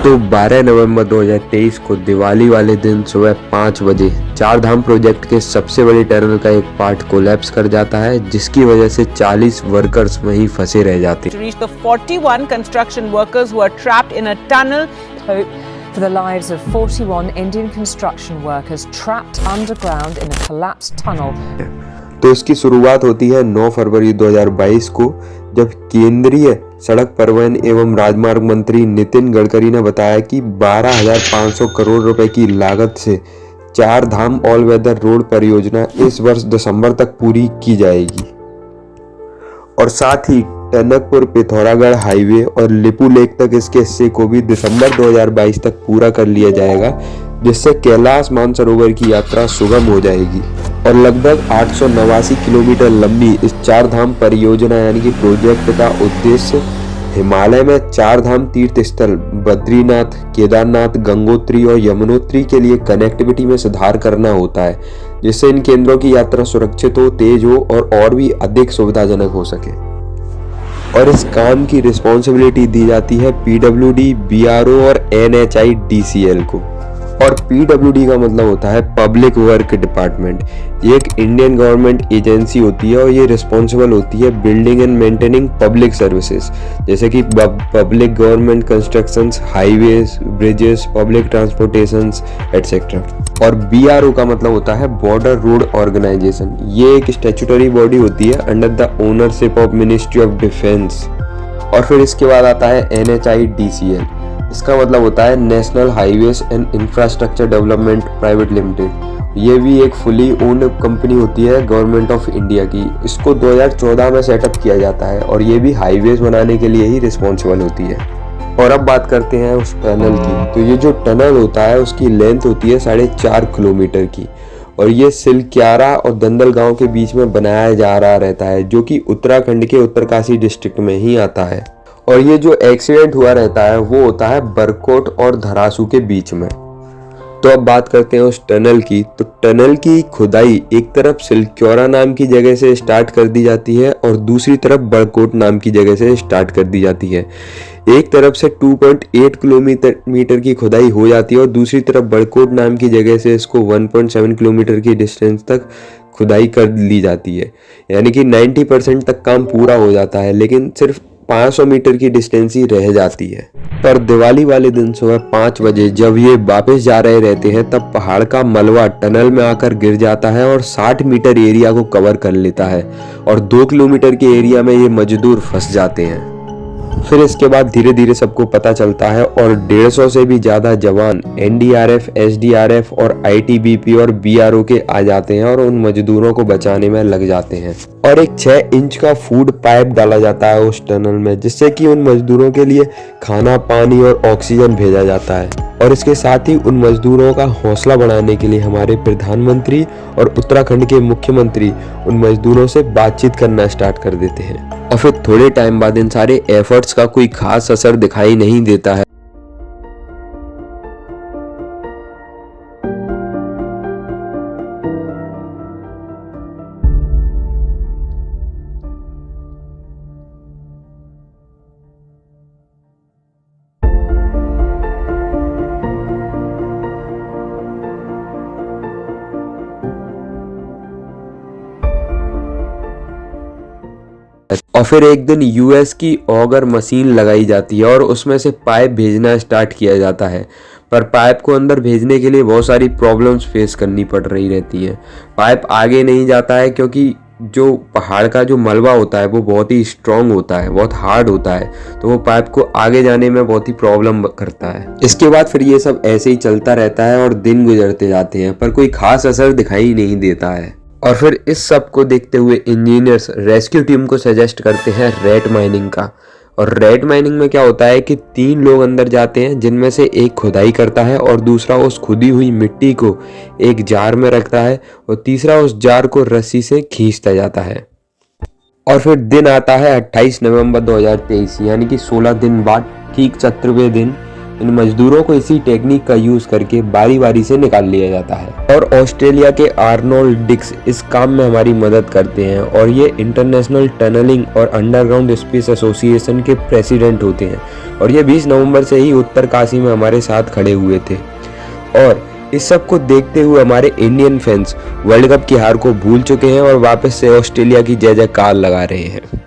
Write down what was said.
तो 12 नवंबर 2023 को दिवाली वाले दिन सुबह 5 बजे चार धाम प्रोजेक्ट के सबसे बड़े टनल का एक पार्ट कोलैप्स कर जाता है, जिसकी वजह से 40 वर्कर्स वहीं फंसे रह जाते हैं। To reach the 41 construction workers who are trapped in a tunnel. For the lives of 41 Indian construction workers trapped underground in a collapsed tunnel. तो इसकी शुरुआत होती है 9 फरवरी 2022 को, जब केंद्रीय सड़क परिवहन एवं राजमार्ग मंत्री नितिन गडकरी ने बताया कि 12,500 करोड़ रुपए की लागत से चार धाम ऑल वेदर रोड परियोजना इस वर्ष दिसंबर तक पूरी की जाएगी और साथ ही टनकपुर पिथौरागढ़ हाईवे और लिपू लेक तक इसके हिस्से को भी दिसंबर 2022 तक पूरा कर लिया जाएगा, जिससे कैलाश मानसरोवर की यात्रा सुगम हो जाएगी। और लगभग 889 किलोमीटर लंबी इस चार धाम परियोजना यानी कि प्रोजेक्ट का उद्देश्य हिमालय में चार धाम तीर्थ स्थल बद्रीनाथ, केदारनाथ, गंगोत्री और यमुनोत्री के लिए कनेक्टिविटी में सुधार करना होता है, जिससे इन केंद्रों की यात्रा सुरक्षित हो, तेज हो और भी अधिक सुविधाजनक हो सके। और इस काम की रिस्पॉन्सिबिलिटी दी जाती है पीडब्ल्यूडी, बीआरओ और एनएचआईडीसीएल को। और पीडब्ल्यूडी का मतलब होता है पब्लिक वर्क डिपार्टमेंट। ये एक इंडियन गवर्नमेंट एजेंसी होती है और ये रिस्पॉन्सिबल होती है building and maintaining public services, जैसे कि public government constructions, highways, bridges, public transportations etcetera. और बीआरओ का मतलब होता है बॉर्डर रोड ऑर्गेनाइजेशन। ये एक स्टैट्यूटरी बॉडी होती है under the ownership of ministry of defence. और फिर इसके बाद आता है एनएचआईडीसीएल। इसका मतलब होता है national highways and infrastructure development private limited. ये भी एक फुली ओन्ड कंपनी होती है गवर्नमेंट ऑफ इंडिया की। इसको 2014 में सेटअप किया जाता है और ये भी हाईवेज बनाने के लिए ही रिस्पॉन्सिबल होती है। और अब बात करते हैं उस टनल की। तो ये जो टनल होता है उसकी लेंथ होती है 4.5 किलोमीटर की और ये सिलक्यारा और दंदल गांव के बीच में बनाया जा रहा रहता है, जो कि उत्तराखंड के उत्तरकाशी डिस्ट्रिक्ट में ही आता है। और ये जो एक्सीडेंट हुआ रहता है वो होता है बरकोट और धरासू के बीच में। तो अब बात करते हैं उस टनल की। तो टनल की खुदाई एक तरफ सिलक्योरा नाम की जगह से स्टार्ट कर दी जाती है और दूसरी तरफ बरकोट नाम की जगह से स्टार्ट कर दी जाती है। एक तरफ से 2.8 किलोमीटर की खुदाई हो जाती है और दूसरी तरफ बरकोट नाम की जगह से इसको 1.7 किलोमीटर की डिस्टेंस तक खुदाई कर ली जाती है, यानी कि 90% तक काम पूरा हो जाता है, लेकिन सिर्फ 500 मीटर की डिस्टेंस ही रह जाती है। पर दिवाली वाले दिन सुबह 5 बजे जब ये वापस जा रहे रहते हैं तब पहाड़ का मलबा टनल में आकर गिर जाता है और 60 मीटर एरिया को कवर कर लेता है और 2 किलोमीटर के एरिया में ये मजदूर फंस जाते हैं। फिर इसके बाद धीरे धीरे सबको पता चलता है और 150 से भी ज्यादा जवान एनडीआरएफ, एसडीआरएफ और आईटीबीपी और बीआरओ के आ जाते हैं और उन मजदूरों को बचाने में लग जाते हैं। और एक 6 इंच का फूड पाइप डाला जाता है उस टनल में, जिससे कि उन मजदूरों के लिए खाना, पानी और ऑक्सीजन भेजा जाता है। और इसके साथ ही उन मजदूरों का हौसला बढ़ाने के लिए हमारे प्रधानमंत्री और उत्तराखंड के मुख्यमंत्री उन मजदूरों से बातचीत करना स्टार्ट कर देते हैं। और फिर थोड़े टाइम बाद इन सारे एफर्ट्स का कोई खास असर दिखाई नहीं देता है। और फिर एक दिन यूएस की ऑगर मशीन लगाई जाती है और उसमें से पाइप भेजना स्टार्ट किया जाता है, पर पाइप को अंदर भेजने के लिए बहुत सारी प्रॉब्लम्स फेस करनी पड़ रही रहती हैं। पाइप आगे नहीं जाता है क्योंकि जो पहाड़ का जो मलबा होता है वो बहुत ही स्ट्रॉन्ग होता है, बहुत हार्ड होता है, तो वो पाइप को आगे जाने में बहुत ही प्रॉब्लम करता है। इसके बाद फिर ये सब ऐसे ही चलता रहता है और दिन गुजरते जाते हैं, पर कोई खास असर दिखाई नहीं देता है। और फिर इस सब को देखते हुए इंजीनियर्स रेस्क्यू टीम को सजेस्ट करते हैं रेट माइनिंग का। और रेट माइनिंग में क्या होता है कि 3 लोग अंदर जाते हैं, जिनमें से एक खुदाई करता है और दूसरा उस खुदी हुई मिट्टी को एक जार में रखता है और तीसरा उस जार को रस्सी से खींचता जाता है। और फिर दिन आता है 28 नवंबर 2023, यानी कि 16 दिन बाद ठीक 17वें दिन इन मजदूरों को इसी टेक्निक का यूज करके बारी बारी से निकाल लिया जाता है और ऑस्ट्रेलिया के आर्नोल्ड डिक्स इस काम में हमारी मदद करते हैं और ये इंटरनेशनल टनलिंग और अंडरग्राउंड स्पेस एसोसिएशन के प्रेसिडेंट होते हैं और ये 20 नवंबर से ही उत्तरकाशी में हमारे साथ खड़े हुए थे। और इस सब को देखते हुए हमारे इंडियन फैंस वर्ल्ड कप की हार को भूल चुके हैं और वापस से ऑस्ट्रेलिया की जय जयकार लगा रहे हैं।